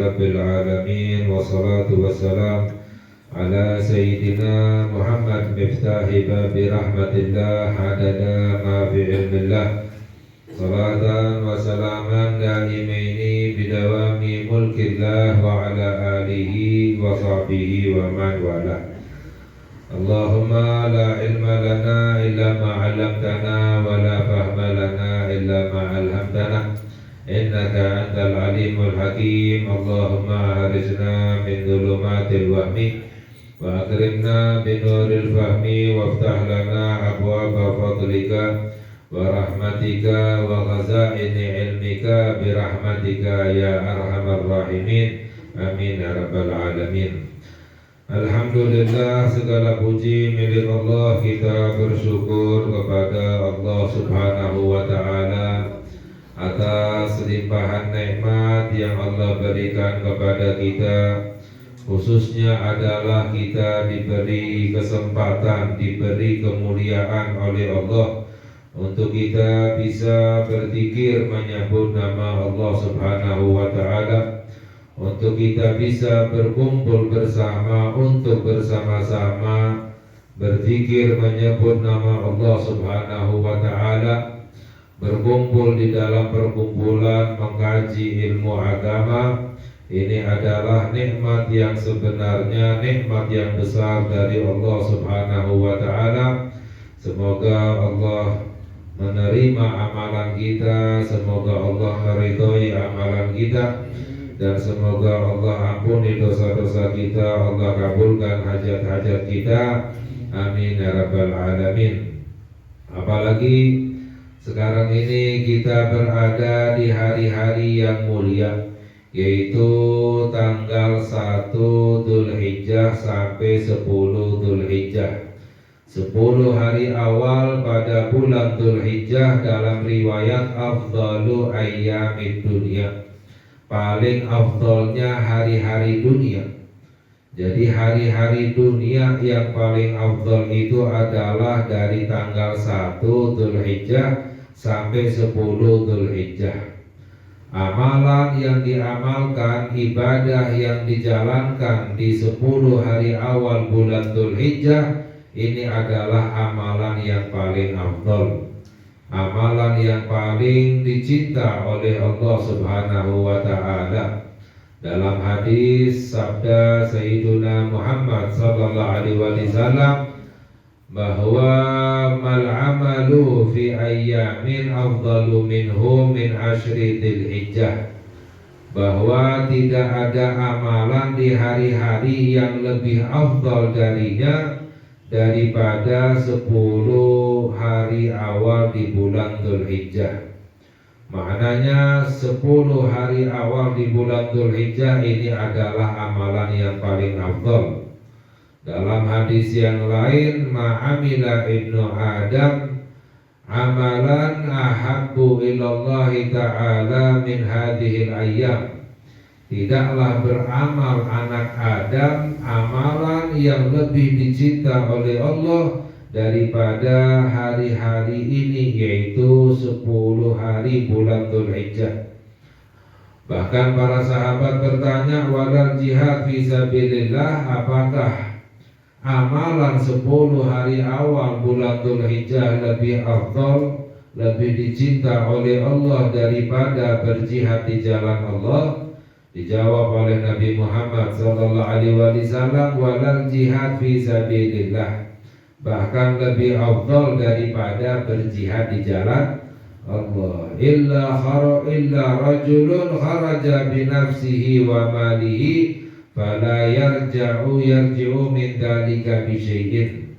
rabbil alamin. Wassalatu wassalam ala sayyidina Muhammad miftahi babi rahmatillah adada ma fi ilmillah. Salatan wa salaman daimaini bidawami mulkillah wa ala alihi wa sahbihi wa man wala. Allahumma la ilma lana illa ma 'allamtana wa la fahma lana illa ma 'allamtana innaka antal alimul hakim. Allahumma harizna min dhulumatil wahmi wa akrimna binuril fahmi waftah lana abwaaba fadlika wa rahmatika wa khazaini ilmika birahmatika ya arhamar rahimin. Amin ya rabbal alamin. Alhamdulillah, segala puji milik Allah. Kita bersyukur kepada Allah subhanahu wa ta'ala atas limpahan nikmat yang Allah berikan kepada kita. Khususnya adalah kita diberi kesempatan, diberi kemuliaan oleh Allah untuk kita bisa berzikir menyebut nama Allah subhanahu wa ta'ala, untuk kita bisa berkumpul bersama untuk bersama-sama berzikir menyebut nama Allah subhanahu wa ta'ala, berkumpul di dalam perkumpulan mengkaji ilmu agama. Ini adalah nikmat yang sebenarnya, nikmat yang besar dari Allah subhanahu wa ta'ala. Semoga Allah menerima amalan kita, semoga Allah meridhoi amalan kita, dan semoga Allah ampuni dosa-dosa kita, Allah kabulkan hajat-hajat kita. Amin ya rabbal alamin. Apalagi sekarang ini kita berada di hari-hari yang mulia, yaitu tanggal 1 Dzulhijjah sampai 10 Dzulhijjah. 10 hari awal pada bulan Dzulhijjah dalam riwayat afdalu ayyamid dunya, paling afdalnya hari-hari dunia. Jadi hari-hari dunia yang paling afdal itu adalah dari tanggal 1 Dzulhijjah sampai 10 Dzulhijjah. Amalan yang diamalkan, ibadah yang dijalankan di 10 hari awal bulan Dzulhijjah, ini adalah amalan yang paling afdal, amalan yang paling dicinta oleh Allah subhanahu wa ta'ala. Dalam hadis sabda Sayyiduna Muhammad sallallahu alaihi wasallam bahwa mal amalu fi ayyamin afdalu minhu min ashri dzulhijjah, bahwa tidak ada amalan di hari-hari yang lebih afdal darinya daripada 10 hari awal di bulan Dzulhijjah. Maknanya 10 hari awal di bulan Dzulhijjah ini adalah amalan yang paling afdal. Dalam hadis yang lain, ma'amila ibnu Adam amalan ahabbu ilallahi ta'ala min hadhil ayyam, tidaklah beramal anak Adam amalan yang lebih dicinta oleh Allah daripada hari-hari ini, yaitu 10 hari bulan Dzulhijjah. Bahkan para sahabat bertanya, walal jihad fi sabilillah, apakah amalan 10 hari awal bulan Dzulhijjah lebih afdal, lebih dicinta oleh Allah daripada berjihad di jalan Allah? Dijawab oleh Nabi Muhammad sallallahu alaihi wasallam, walal jihad fi sabilillah, bahkan lebih afdal daripada berjihad di jalan Allah. Illa rajulun kharaja bi nafsihi wa malihi fala yarji'u min dzalika bi syai'in,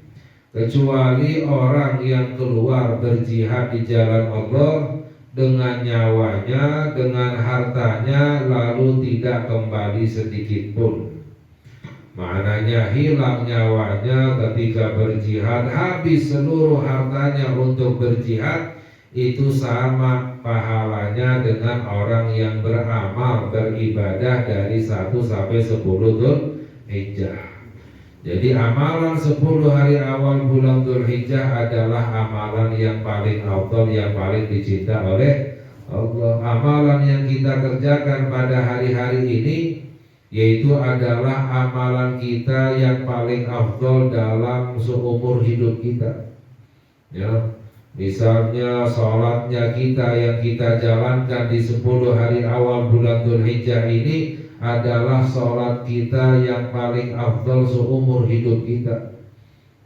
kecuali orang yang keluar berjihad di jalan Allah dengan nyawanya, dengan hartanya, lalu tidak kembali sedikit pun. Maknanya hilang nyawanya ketika berjihad, habis seluruh hartanya untuk berjihad, itu sama pahalanya dengan orang yang beramal, beribadah dari 1 sampai 10 Dzulhijjah. Jadi amalan 10 hari awal bulan Dzulhijjah adalah amalan yang paling afdal, yang paling dicinta oleh Allah. Amalan yang kita kerjakan pada hari-hari ini yaitu adalah amalan kita yang paling afdol dalam seumur hidup kita. Ya, misalnya sholatnya kita yang kita jalankan di 10 hari awal bulan Dzulhijjah ini adalah sholat kita yang paling afdol seumur hidup kita.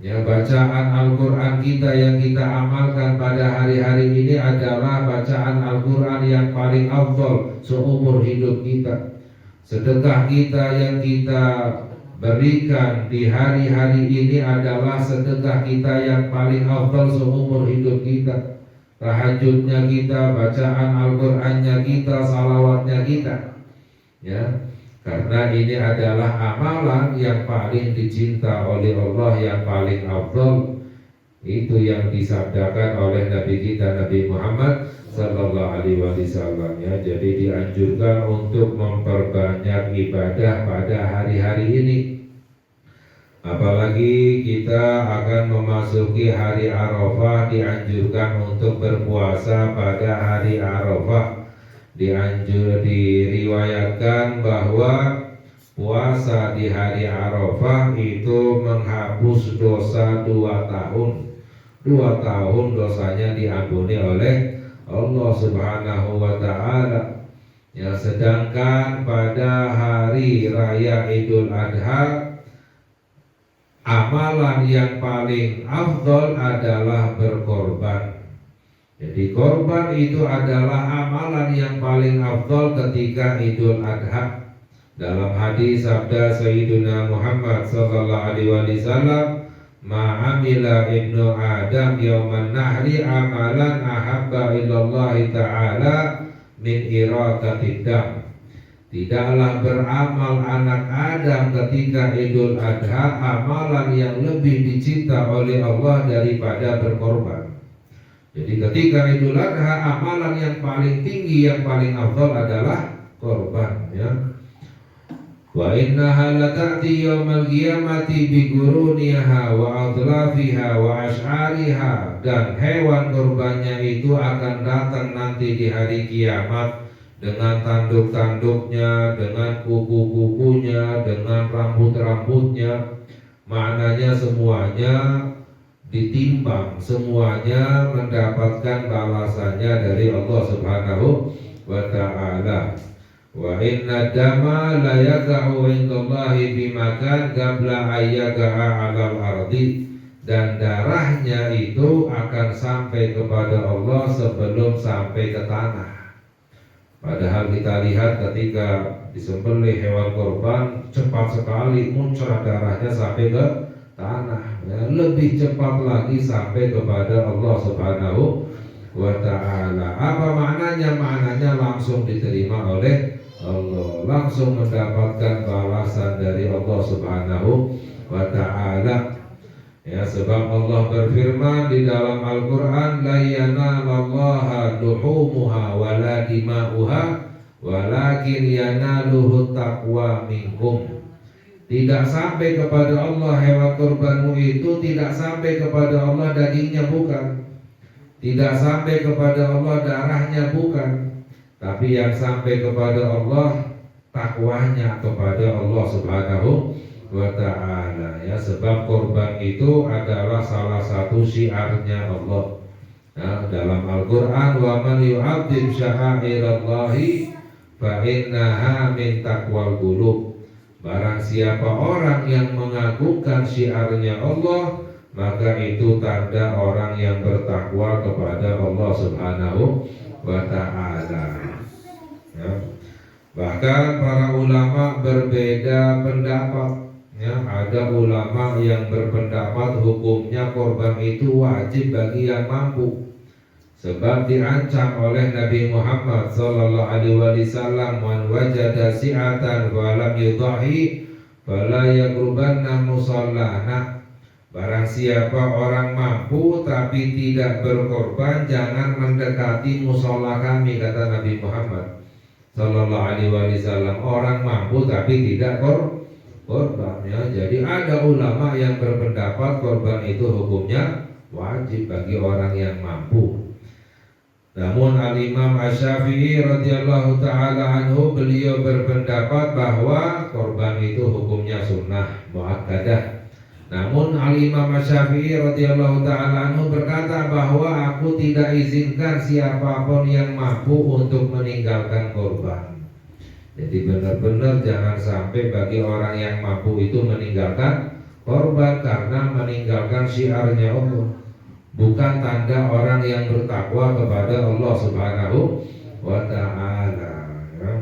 Ya, bacaan Al-Quran kita yang kita amalkan pada hari-hari ini adalah bacaan Al-Quran yang paling afdol seumur hidup kita. Sedekah kita yang kita berikan di hari-hari ini adalah sedekah kita yang paling afdal seumur hidup kita. Tahajudnya kita, bacaan Al-Qur'annya kita, salawatnya kita. Ya, karena ini adalah amalan yang paling dicinta oleh Allah, yang paling afdal. Itu yang disabdakan oleh Nabi kita Nabi Muhammad Sallallahu Alaihi Wasallam. Ya, jadi dianjurkan untuk memperbanyak ibadah pada hari-hari ini. Apalagi kita akan memasuki hari Arafah, dianjurkan untuk berpuasa pada hari Arafah. Diriwayatkan bahwa puasa di hari Arafah itu menghapus dosa 2 tahun. 2 tahun dosanya diampuni oleh Allah Subhanahu wa Ta'ala. Ya, sedangkan pada hari raya Idul Adha, amalan yang paling afdol adalah berkorban. Jadi korban itu adalah amalan yang paling afdol ketika Idul Adha. Dalam hadis sabda Sayyidina Muhammad sallallahu alaihi wasallam, ma'amila ibnu Adam yawman nahri amalan ahabba ilallahi ta'ala min iraqatid dam. Tidaklah beramal anak Adam ketika Idul Adha amalan yang lebih dicinta oleh Allah daripada berkorban. Jadi ketika Idul Adha amalan yang paling tinggi, yang paling afdal adalah korban, ya. Wa innaha lata'ti yawmal qiyamati bi quruniha wa adlafiha wa ash'ariha. Dan hewan kurbannya itu akan datang nanti di hari kiamat dengan tanduk-tanduknya, dengan kuku-kukunya, dengan rambut-rambutnya. Maknanya semuanya ditimbang, semuanya mendapatkan balasannya dari Allah Subhanahu wa Ta'ala. Wa inna dama la yaqa'u indallahi bimakan qabla ayyaqa'a 'alal ardi. Dan darahnya itu akan sampai kepada Allah sebelum sampai ke tanah. Padahal kita lihat ketika disembelih hewan kurban, cepat sekali muncrat darahnya sampai ke tanah, ya, lebih cepat lagi sampai kepada Allah Subhanahu wa Ta'ala. Apa maknanya? Maknanya langsung diterima oleh Allah, langsung mendapatkan balasan dari Allah Subhanahu wa Ta'ala. Ya, sebab Allah berfirman di dalam Al-Quran, la yanalallaha luhumuha wala dima'uha walakin yanaluhu taqwa minkum. Tidak sampai kepada Allah hewan kurbanmu itu, tidak sampai kepada Allah dagingnya, bukan. Tidak sampai kepada Allah darahnya, bukan. Tapi yang sampai kepada Allah takwanya kepada Allah Subhanahu wa Ta'ala, ya. Sebab kurban itu adalah salah satu syiarnya Allah. Nah, dalam Al-Quran, wa man yu'adzim sya'airallahi fa innaha min taqwal qulub. Barang siapa orang yang mengagungkan syiarnya Allah, maka itu tanda orang yang bertakwa kepada Allah Subhanahu wa Ta'ala. Ya. Bahkan para ulama berbeda pendapat. Ya, ada ulama yang berpendapat hukumnya korban itu wajib bagi yang mampu. Sebab diancam oleh Nabi Muhammad sallallahu alaihi wasallam, "Man wajada si'atan wa lam yudhi fala yaqrubanna musallana." Barang siapa orang mampu tapi tidak berkorban, jangan mendekati musola kami, kata Nabi Muhammad sallallahu alaihi wasallam. Orang mampu tapi tidak korban, ya. Jadi ada ulama yang berpendapat korban itu hukumnya wajib bagi orang yang mampu. Namun Al-Imam Asy-Syafi'i radhiyallahu taala anhu beliau berpendapat bahwa korban itu hukumnya sunnah muakkadah. Namun Al-Imam Asy-Syafi'i radhiyallahu taala anhu berkata bahwa aku tidak izinkan siapapun yang mampu untuk meninggalkan korban. Jadi benar-benar jangan sampai bagi orang yang mampu itu meninggalkan korban karena meninggalkan syiarnya Allah. Bukan tanda orang yang bertakwa kepada Allah Subhanahu wa ta'ala ya.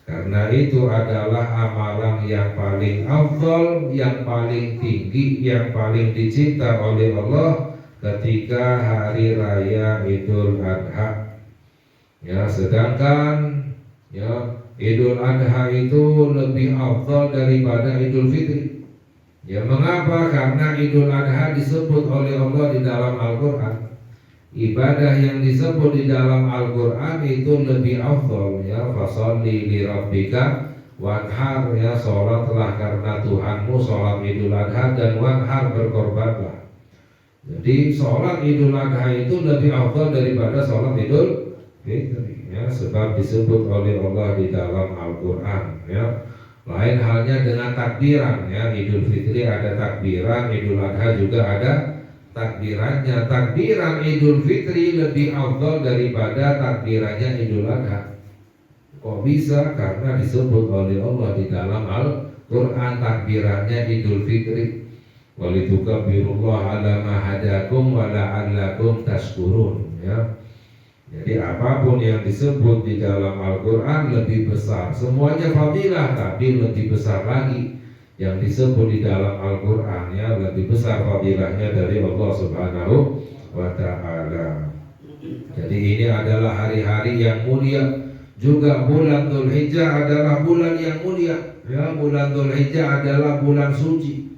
Karena itu adalah amalan yang paling afdal, yang paling tinggi, yang paling dicinta oleh Allah ketika hari raya Idul Adha ya. Sedangkan ya Idul Adha itu lebih afdal daripada Idul Fitri. Ya, mengapa? Karena Idul Adha disebut oleh Allah di dalam Al-Quran. Ibadah yang disebut di dalam Al-Quran itu lebih afdal ya. Fasholli li rabbika wanhar ya, sholatlah karena Tuhanmu, sholat Idul Adha, dan wanhar, berkorbanlah. Jadi sholat Idul Adha itu lebih afdal daripada sholat Idul Fitri ya, sebab disebut oleh Allah di dalam Al-Quran ya. Lain halnya dengan takbiran ya. Idul Fitri ada takbiran, Idul Adha juga ada takbirannya. Takbiran Idul Fitri lebih afdal daripada takbirannya Idul Adha. Kok bisa? Karena disebut oleh Allah di dalam Al-Quran takbirannya Idul Fitri. Walitukabbirullaha ala ma hadakum wa la'allakum tashkurun ya. Jadi apapun yang disebut di dalam Al-Quran lebih besar. Semuanya fadilah, tapi lebih besar lagi yang disebut di dalam Al-Quran ya, lebih besar fadilahnya dari Allah Subhanahu wa ta'ala. Jadi ini adalah hari-hari yang mulia. Juga bulan Dzulhijjah adalah bulan yang mulia ya. Bulan Dzulhijjah adalah bulan suci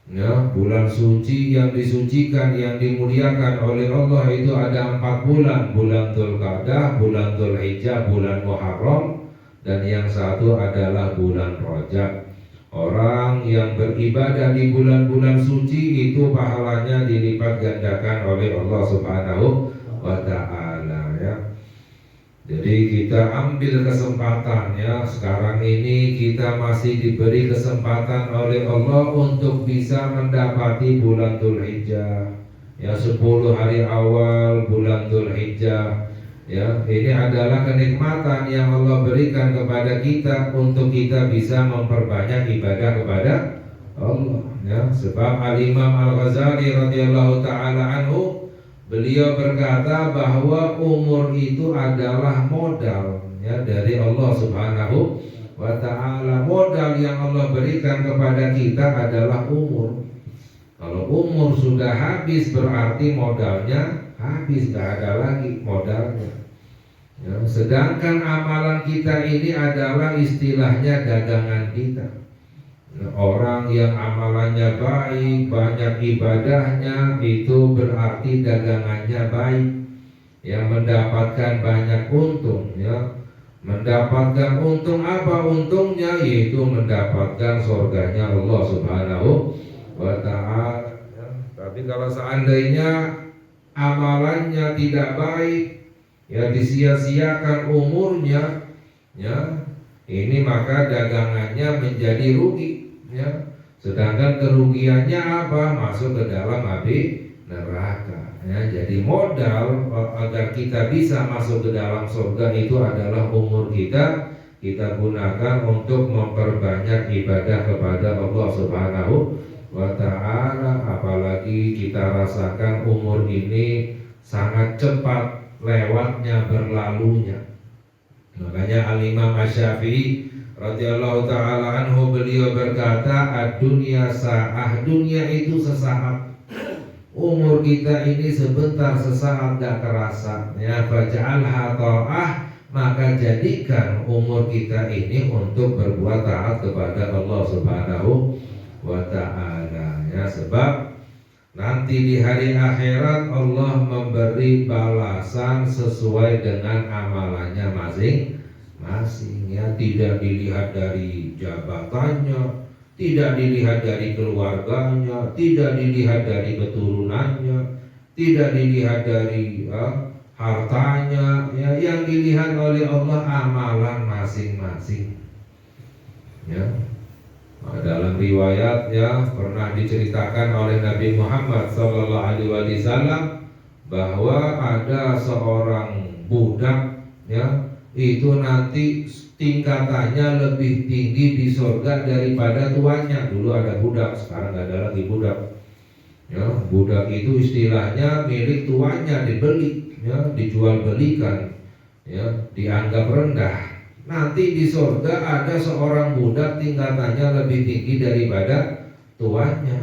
ya, bulan suci yang disucikan, yang dimuliakan oleh Allah itu ada 4 bulan. Bulan Dzulqa'dah, bulan Dzulhijjah, bulan Muharram, dan yang satu adalah bulan Rajab. Orang yang beribadah di bulan-bulan suci itu pahalanya dilipat gandakan oleh Allah Subhanahu wa ta'ala ya. Jadi kita ambil kesempatan ya. Sekarang ini kita masih diberi kesempatan oleh Allah untuk bisa mendapati bulan Dzulhijjah ya, 10 hari awal bulan Dzulhijjah ya. Ini adalah kenikmatan yang Allah berikan kepada kita untuk kita bisa memperbanyak ibadah kepada Allah ya. Sebab Al-Imam Al-Ghazali radhiyallahu ta'ala anhu, beliau berkata bahwa umur itu adalah modal ya dari Allah Subhanahu wa ta'ala. Modal yang Allah berikan kepada kita adalah umur. Kalau umur sudah habis berarti modalnya habis, gak ada lagi modalnya ya. Sedangkan amalan kita ini adalah istilahnya dagangan kita. Orang yang amalannya baik, banyak ibadahnya, itu berarti dagangannya baik ya, mendapatkan banyak untung ya. Mendapatkan untung apa untungnya? Yaitu mendapatkan surganya Allah Subhanahu wa ta'ala ya. Tapi kalau seandainya amalannya tidak baik ya, disia-siakan umurnya ya, ini maka dagangannya menjadi rugi ya. Sedangkan kerugiannya apa? Masuk ke dalam api neraka ya. Jadi modal agar kita bisa masuk ke dalam surga itu adalah umur kita. Kita gunakan untuk memperbanyak ibadah kepada Allah Subhanahu wa ta'ala. Apalagi kita rasakan umur ini sangat cepat lewatnya, berlalunya. Makanya Al-Imam Asy-Syafi'i radhiyallahu ta'ala anhu beliau berkata, ad-dunya sa'ah, dunia itu sesaat. Umur kita ini sebentar, sesaat, gak kerasa ya. Faj'alha ta'ah, maka jadikan umur kita ini untuk berbuat taat kepada Allah Subhanahu wa ta'ala ya. Sebab nanti di hari akhirat Allah memberi balasan sesuai dengan amalannya masing-masing ya. Tidak dilihat dari jabatannya, tidak dilihat dari keluarganya, tidak dilihat dari keturunannya, tidak dilihat dari hartanya, ya, yang dilihat oleh Allah amalan masing-masing. Ya. Nah, dalam riwayat ya pernah diceritakan oleh Nabi Muhammad SAW bahwa ada seorang budak, ya, itu nanti tingkatannya lebih tinggi di surga daripada tuannya. Dulu ada budak, sekarang nggak ada lagi budak. Ya, budak itu istilahnya milik tuannya, dibeli, ya, dijual belikan, ya, dianggap rendah. Nanti di surga ada seorang budak tingkatannya lebih tinggi daripada tuannya.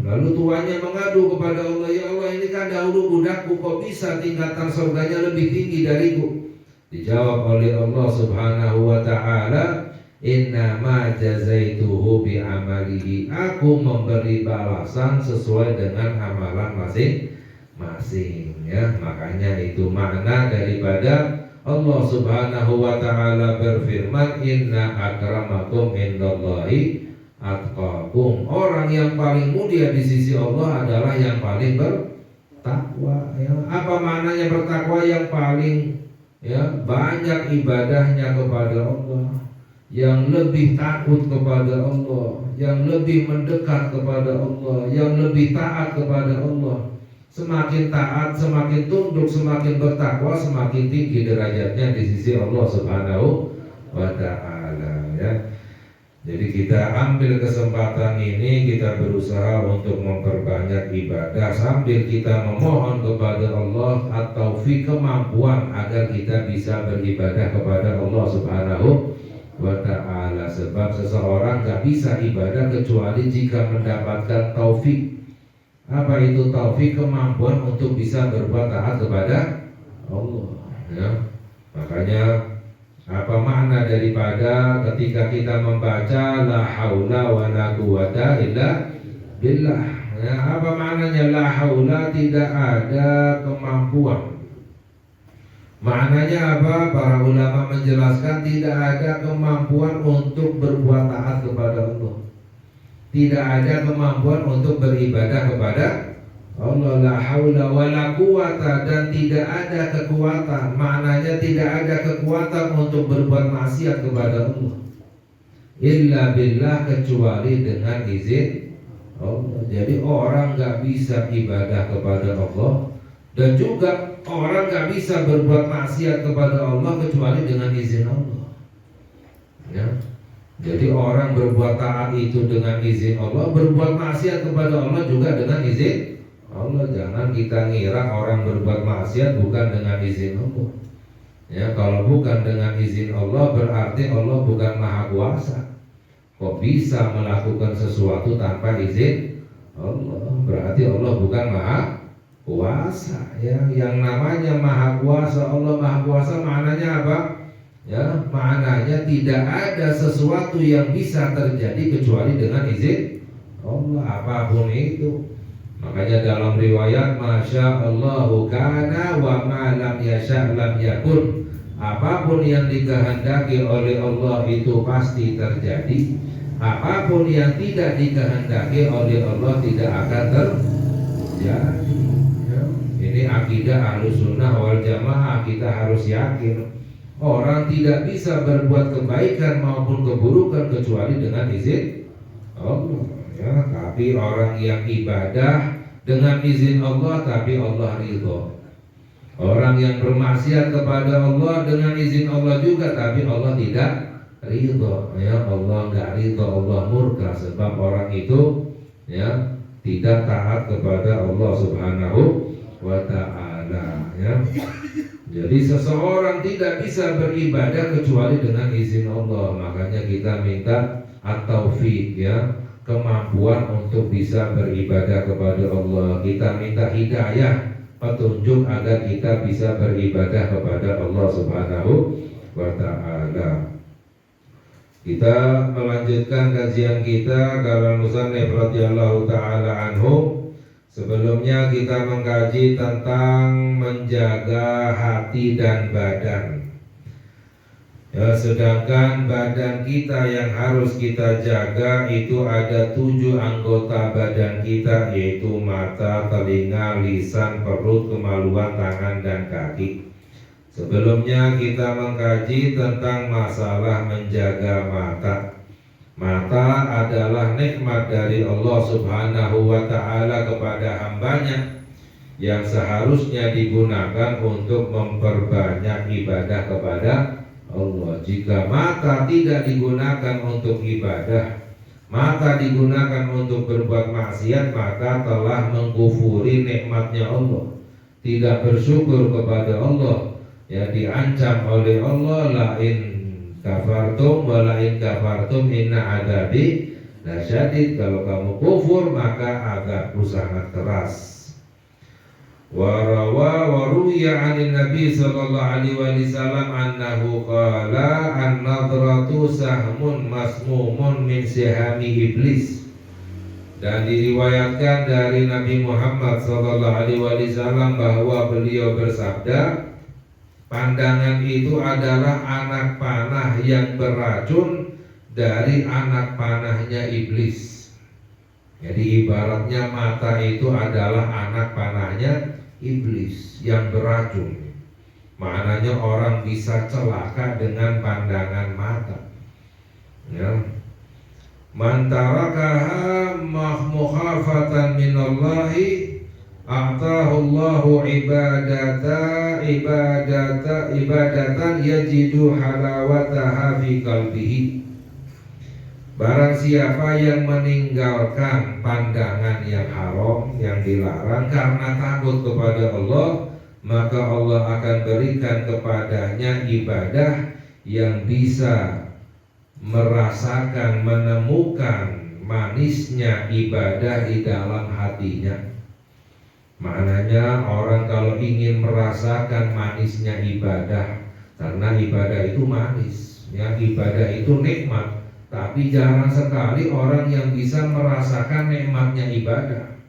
Lalu tuannya mengadu kepada Allah, ya Allah, ini kan dahulu budakku, kok bisa tingkatan surganya lebih tinggi dariku? Dijawab oleh Allah Subhanahu wa ta'ala, innama jazaituhu bi amalihi, aku memberi balasan sesuai dengan amalan masing-masing. Ya, makanya itu makna daripada Allah Subhanahu wa ta'ala berfirman, inna akramakum indallahi atqakum. Orang yang paling mulia di sisi Allah adalah yang paling bertakwa. Ya, apa maknanya bertakwa? Yang paling, ya, banyak ibadahnya kepada Allah, yang lebih takut kepada Allah, yang lebih mendekat kepada Allah, yang lebih taat kepada Allah. Semakin taat, semakin tunduk, semakin bertakwa, semakin tinggi derajatnya di sisi Allah Subhanahu wa ta'ala. Ya. Jadi kita ambil kesempatan ini, kita berusaha untuk memperbanyak ibadah sambil kita memohon kepada Allah atau kemampuan agar kita bisa beribadah kepada Allah Subhanahu wa ta'ala. Sebab seseorang gak bisa ibadah kecuali jika mendapatkan taufik. Apa itu taufik? Kemampuan untuk bisa berbuat taat kepada Allah. Ya. Makanya apa makna daripada ketika kita membaca la haula wa la quwata illa billah? Ya, apa maknanya la haula? Tidak ada kemampuan. Maknanya apa? Para ulama menjelaskan tidak ada kemampuan untuk berbuat taat kepada Allah. Tidak ada kemampuan untuk beribadah kepada Allah. La haula wa la quwata, dan tidak ada kekuatan. Maknanya tidak ada kekuatan untuk berbuat maksiat kepada Allah illa billah, kecuali dengan izin Allah. Jadi orang gak bisa ibadah kepada Allah, dan juga orang gak bisa berbuat maksiat kepada Allah kecuali dengan izin Allah. Ya. Jadi orang berbuat taat itu dengan izin Allah, berbuat maksiat kepada Allah juga dengan izin Allah. Jangan kita ngira orang berbuat maksiat bukan dengan izin Allah. Ya, kalau bukan dengan izin Allah berarti Allah bukan maha kuasa. Kok bisa melakukan sesuatu tanpa izin Allah? Berarti Allah bukan maha kuasa. Ya, yang namanya maha kuasa, Allah maha kuasa, maknanya apa? Ya, maknanya tidak ada sesuatu yang bisa terjadi kecuali dengan izin Allah, apapun itu. Makanya dalam riwayat masya Allahu kana wa ma lam yasha lam yakun. Apapun yang dikehendaki oleh Allah itu pasti terjadi. Apapun yang tidak dikehendaki oleh Allah tidak akan terjadi. Ya. Ini akidah Ahlussunnah wal Jamaah, kita harus yakin. Orang tidak bisa berbuat kebaikan maupun keburukan kecuali dengan izin Allah. Ya, tapi orang yang ibadah dengan izin Allah tapi Allah ridho. Orang yang bermaksiat kepada Allah dengan izin Allah juga tapi Allah tidak ridho. Ya, Allah nggak ridho, Allah murka. Sebab orang itu, ya, tidak taat kepada Allah Subhanahu wa ta'ala. Ya. Jadi seseorang tidak bisa beribadah kecuali dengan izin Allah. Makanya kita minta at-taufiq, ya, kemampuan untuk bisa beribadah kepada Allah. Kita minta hidayah, petunjuk agar kita bisa beribadah kepada Allah Subhanahu wa ta'ala. Kita melanjutkan kajian kita kalau musannif radhiyallahu ta'ala anhu. Sebelumnya kita mengkaji tentang menjaga hati dan badan. Ya, sedangkan badan kita yang harus kita jaga itu ada 7 anggota badan kita, yaitu mata, telinga, lisan, perut, kemaluan, tangan, dan kaki. Sebelumnya kita mengkaji tentang masalah menjaga mata. Mata adalah nikmat dari Allah Subhanahu wa Ta'ala kepada hambanya yang seharusnya digunakan untuk memperbanyak ibadah kepada Allah. Jika mata tidak digunakan untuk ibadah, mata digunakan untuk berbuat maksiat, maka telah mengkufuri nikmatnya Allah, tidak bersyukur kepada Allah, ya diancam oleh Allah, lain kafartum wa lain kafartum inna adabi lasyadid. Kalau kamu kufur maka azabku sangat keras. Waruya anin Nabi sallallahu alaihi wasallam annahu qala an-nadratu sahmun masmumun min sihami iblis. Dan diriwayatkan dari Nabi Muhammad sallallahu alaihi wasallam bahwa beliau bersabda, pandangan itu adalah anak panah yang beracun dari anak panahnya iblis. Jadi ibaratnya mata itu adalah anak panahnya iblis yang beracun. Maknanya orang bisa celaka dengan pandangan mata. Ya. Man tarakaha mukhafatan minallahi a'tahu Allahu ibadatan yajidu halawataha fi qalbihi. Barang siapa yang meninggalkan pandangan yang haram, yang dilarang karena takut kepada Allah, maka Allah akan berikan kepadanya ibadah yang bisa merasakan, menemukan manisnya ibadah di dalam hatinya. Maknanya orang kalau ingin merasakan manisnya ibadah, karena ibadah itu manis, ya, ibadah itu nikmat. Tapi jarang sekali orang yang bisa merasakan nikmatnya ibadah.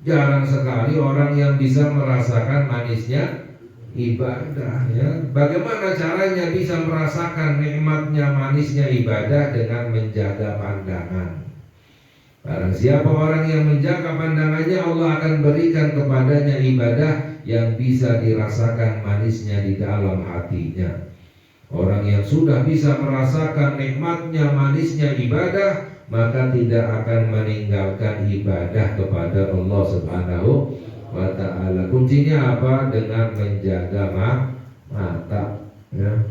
Jarang sekali orang yang bisa merasakan manisnya ibadah, ya. Bagaimana caranya bisa merasakan nikmatnya manisnya ibadah? Dengan menjaga pandangan. Barang siapa orang yang menjaga pandangannya, Allah akan berikan kepadanya ibadah yang bisa dirasakan manisnya di dalam hatinya. Orang yang sudah bisa merasakan nikmatnya manisnya ibadah, maka tidak akan meninggalkan ibadah kepada Allah Subhanahu wa Ta'ala. Kuncinya apa? Dengan menjaga mata, ya.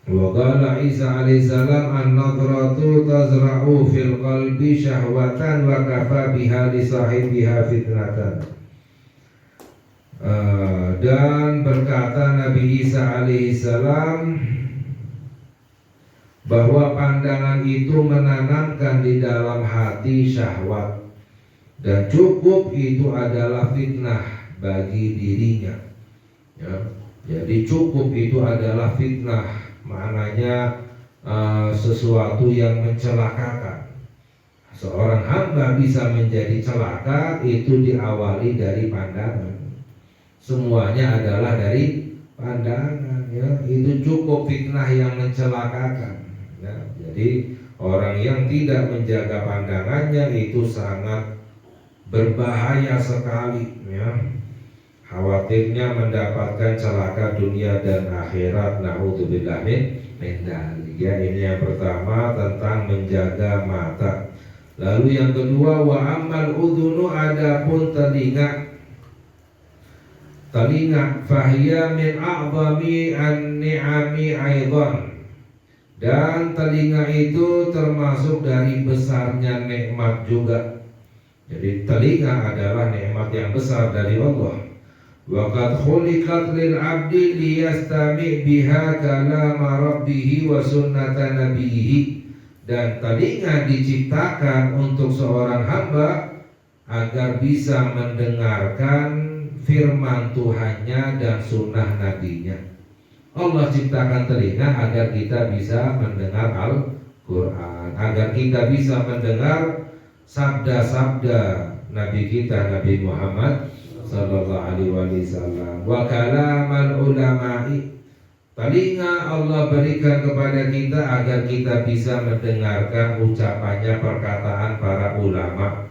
Wa qala Isa alaihissalam an-nadratu tazra'u fil qalbi syahwatan wa kafa biha li sahibiha fitnatan. Dan berkata Nabi Isa alaihissalam bahwa pandangan itu menanamkan di dalam hati syahwat, dan cukup itu adalah fitnah bagi dirinya, ya. Jadi cukup itu adalah fitnah, maknanya sesuatu yang mencelakakan. Seorang hamba bisa menjadi celaka itu diawali dari pandangan. Semuanya adalah dari pandangan, ya. Itu cukup fitnah yang mencelakakan, ya. Jadi orang yang tidak menjaga pandangannya itu sangat berbahaya sekali, ya. Khawatirnya mendapatkan celaka dunia dan akhirat. Na'udzubillah min dzalik. Ya, ini yang pertama tentang menjaga mata. Lalu yang kedua, wa ammal udhunu, adapun telinga. Telinga fahiya min a'zami an-ni'ami aidan. Dan telinga itu termasuk dari besarnya nikmat juga. Jadi telinga adalah nikmat yang besar dari Allah. Wa qad khuliqat lil 'abdi liyastami' biha kalama rabbih wa sunnata nabiyih. Dan telinga diciptakan untuk seorang hamba agar bisa mendengarkan firman Tuhannya dan sunnah nabinya. Allah ciptakan telinga agar kita bisa mendengar Al-Quran, agar kita bisa mendengar sabda-sabda Nabi kita, Nabi Muhammad sallallahu alaihi wasallam. Wa kalamal ulama'i, Telinga Allah berikan kepada kita agar kita bisa mendengarkan ucapannya, perkataan para ulama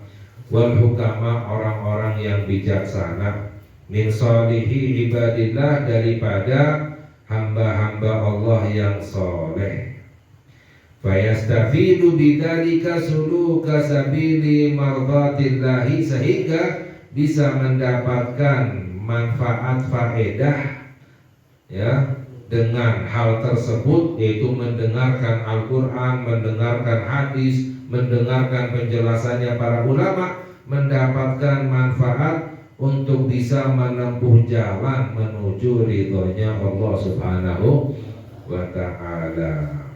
wal hukama, orang-orang yang bijaksana, min solihi ibadillah, daripada hamba-hamba Allah yang soleh. Fayastafidu bidzalika suluka sabili mardhatillahi, sehingga bisa mendapatkan manfaat faedah ya dengan hal tersebut, yaitu mendengarkan Al-Quran, mendengarkan hadis, mendengarkan penjelasannya para ulama, mendapatkan manfaat untuk bisa menempuh jalan menuju ridhonya Allah Subhanahu wa ta'ala.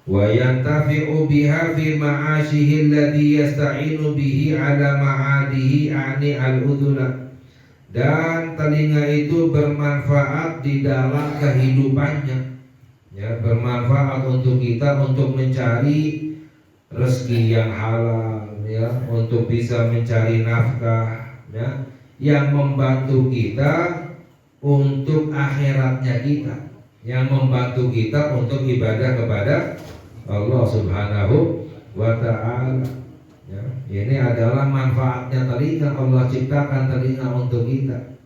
Wa yantafi'u biha fi ma'ashihi alladhi yasta'inu bihi ala ma'adihi ani al-udhuna, dan telinga itu bermanfaat di dalam kehidupannya, ya, bermanfaat untuk kita untuk mencari rezeki yang halal, ya, untuk bisa mencari nafkah, ya, yang membantu kita untuk akhiratnya kita, yang membantu kita untuk ibadah kepada Allah Subhanahu wa ta'ala. Ya, ini adalah manfaatnya telinga. Allah ciptakan telinga untuk kita.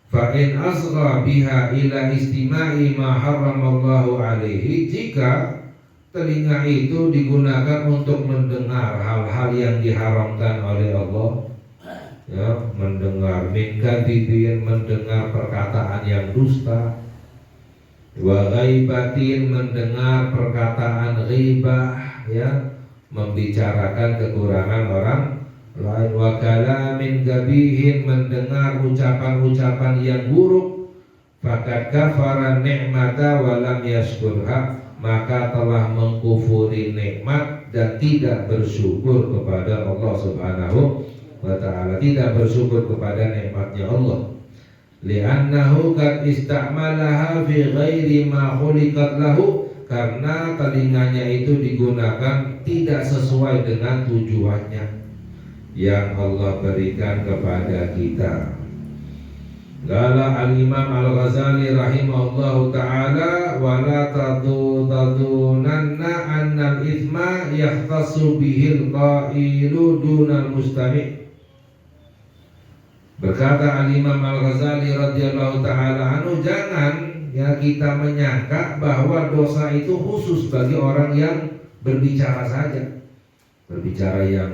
Fa in asgha biha ila istima'i ma harramallahu alaihi, jika telinga itu digunakan untuk mendengar hal-hal yang diharamkan oleh Allah, ya, mendengar min kadzibin, mendengar perkataan yang dusta, wa ghaibatin, mendengar perkataan ghibah, ya, membicarakan kekurangan orang lain, wa kalamin gabihin, mendengar ucapan-ucapan yang buruk, faqad kafara ni'mata wa lam yashkurha, maka telah mengkufuri nikmat dan tidak bersyukur kepada Allah Subhanahu wa ta'ala, tidak bersyukur kepada nikmatnya Allah. Li'annahu qad istamalaha fi ghairi ma khuliqat lahu, karena telinganya itu digunakan tidak sesuai dengan tujuannya yang Allah berikan kepada kita. Qala al-Imam Al-Ghazali rahimahullahu ta'ala, wa la tadunanna anna al-ithma yahtassu bihil qailu dunal mustami'. Berkata Al-Imam Al-Ghazali radhiyallahu ta'ala anhu, jangan ya kita menyangka bahwa dosa itu khusus bagi orang yang berbicara saja, berbicara yang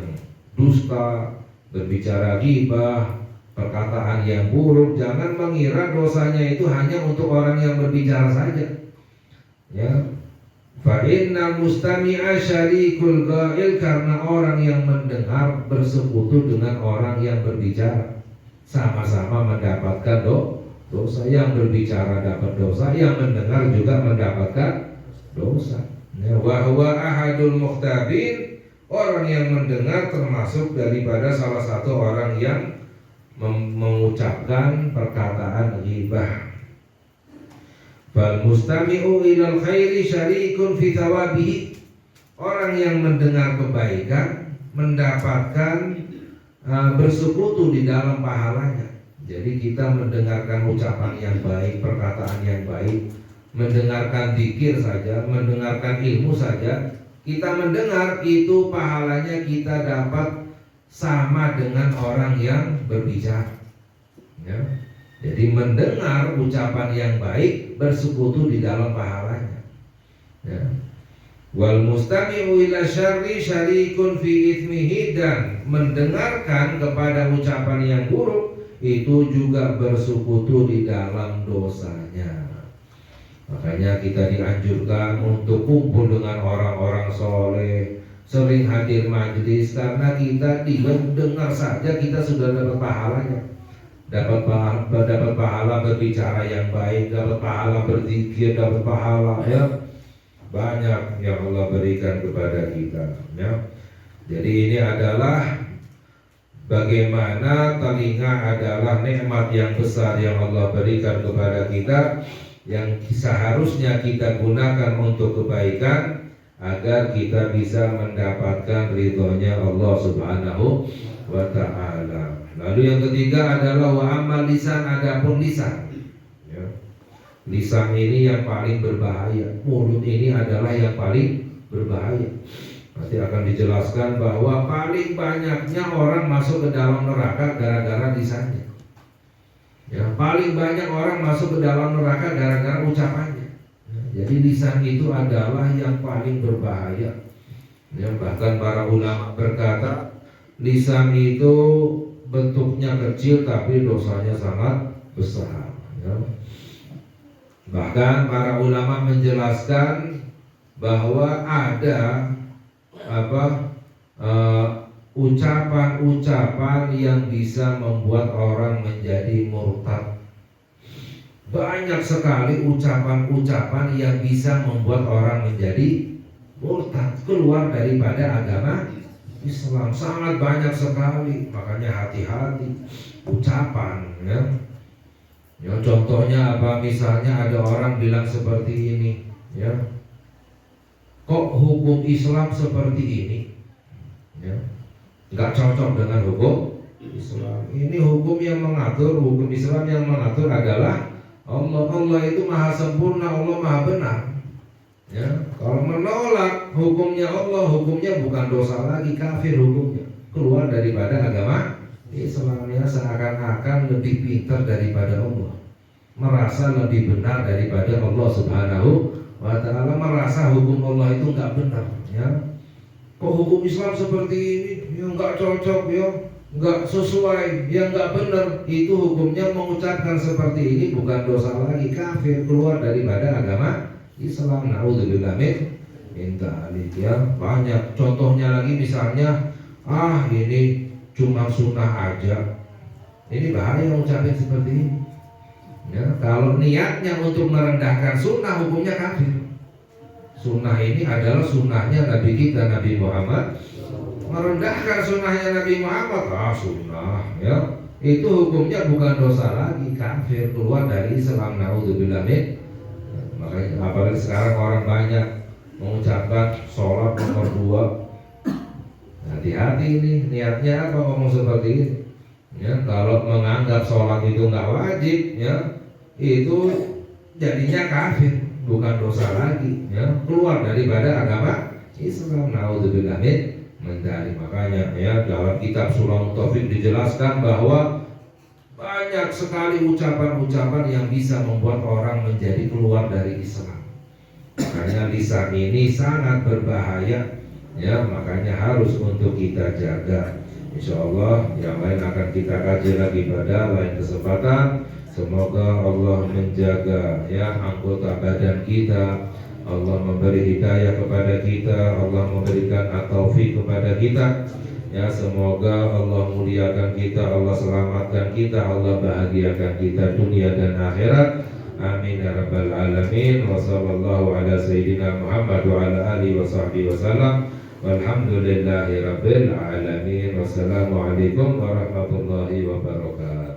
dusta, berbicara ghibah, perkataan yang buruk. Jangan mengira dosanya itu hanya untuk orang yang berbicara saja, ya. Fa inna mustami'a syarikul ghail, karena orang yang mendengar bersekutu dengan orang yang berbicara, sama-sama mendapatkan dosa. Yang berbicara dapat dosa, yang mendengar juga mendapatkan dosa. Wa huwa ahadul mukhtabin, orang yang mendengar termasuk daripada salah satu orang yang mengucapkan perkataan ghibah. Fal mustami'u ilal khairi syarikun fi thawabihi, orang yang mendengar kebaikan mendapatkan bersekutu di dalam pahalanya. Jadi kita mendengarkan ucapan yang baik, perkataan yang baik, mendengarkan zikir saja, mendengarkan ilmu saja, kita mendengar itu pahalanya kita dapat sama dengan orang yang berbicara, ya. Jadi mendengar ucapan yang baik bersekutu di dalam pahalanya, ya. Wal mustami'u ila syarri syarikun fi ithmihi, dan mendengarkan kepada ucapan yang buruk itu juga bersekutu di dalam dosanya. Makanya kita dianjurkan untuk kumpul dengan orang-orang soleh, sering hadir majelis, karena kita dengar saja kita sudah dapat pahalanya, dapat pahala berbicara yang baik, dapat pahala berzikir, dapat pahala, ya, banyak yang Allah berikan kepada kita, ya. Jadi ini adalah bagaimana telinga adalah nikmat yang besar yang Allah berikan kepada kita, yang seharusnya kita gunakan untuk kebaikan agar kita bisa mendapatkan ridhonya Allah Subhanahu wa ta'ala. Lalu yang ketiga adalah wa amal lisan, adapun lisan, ya. Lisan ini yang paling berbahaya, mulut ini adalah yang paling berbahaya. Nanti akan dijelaskan bahwa paling banyaknya orang masuk ke dalam neraka gara-gara lisannya. Ya, paling banyak orang masuk ke dalam neraka gara-gara ucapannya. Ya, jadi lisan itu adalah yang paling berbahaya. Ya, bahkan para ulama berkata, lisan itu bentuknya kecil tapi dosanya sangat besar. Ya. Bahkan para ulama menjelaskan bahwa ada ucapan-ucapan yang bisa membuat orang menjadi murtad. Banyak sekali ucapan-ucapan yang bisa membuat orang menjadi murtad, keluar daripada agama Islam. Sangat banyak sekali, makanya hati-hati ucapan, ya. Ya, contohnya apa? Misalnya ada orang bilang seperti ini, ya, kok hukum Islam seperti ini, ya, nggak cocok dengan hukum Islam. Ini hukum yang mengatur, hukum Islam yang mengatur adalah Allah. Allah itu maha sempurna, Allah maha benar. Ya, kalau menolak hukumnya Allah, hukumnya bukan dosa lagi, kafir hukumnya, keluar daripada agama Islamnya. Seakan-akan lebih pintar daripada Allah, merasa lebih benar daripada Allah Subhanahu wa ta'ala, merasa hukum Allah itu nggak benar. Ya, kok hukum Islam seperti ini, ya nggak cocok, ya nggak sesuai, ya nggak benar. Itu hukumnya mengucapkan seperti ini bukan dosa lagi, kafir, keluar daripada agama Islam. Naudzubillah min dzalik. Ya, banyak contohnya lagi. Misalnya, ini cuma sunnah aja. Ini bahaya mengucapkan seperti ini. Ya, kalau niatnya untuk merendahkan sunnah, hukumnya kafir. Sunnah ini adalah sunnahnya Nabi kita, Nabi Muhammad. Merendahkan sunnahnya Nabi Muhammad, sunnah, ya, itu hukumnya bukan dosa lagi, kafir, keluar dari Islam. Naudzubillah min. Makanya apalagi sekarang orang banyak mengucapkan sholat nomor 2. Hati-hati ini, niatnya apa ngomong seperti ini. Ya, kalau menganggap sholat itu nggak wajib, ya, itu jadinya kafir, bukan dosa lagi, ya, keluar daripada agama Islam. Naudzubillah min. Makanya, ya, dalam kitab Sulamun Taufik dijelaskan bahwa banyak sekali ucapan-ucapan yang bisa membuat orang menjadi keluar dari Islam. Makanya lisan ini sangat berbahaya, ya, makanya harus untuk kita jaga. Insya Allah yang lain akan kita kaji lagi pada lain kesempatan. Semoga Allah menjaga, ya, anggota badan kita. Allah memberi hidayah kepada kita, Allah memberikan at-taufik kepada kita. Ya, semoga Allah muliakan kita, Allah selamatkan kita, Allah bahagiakan kita dunia dan akhirat. Amin ya rabbal alamin. Wa sallallahu ala sayyidina Muhammad wa ala alihi wa sahbihi wasallam. Walhamdulillahi rabbil alamin. Wassalamualaikum warahmatullahi wabarakatuh.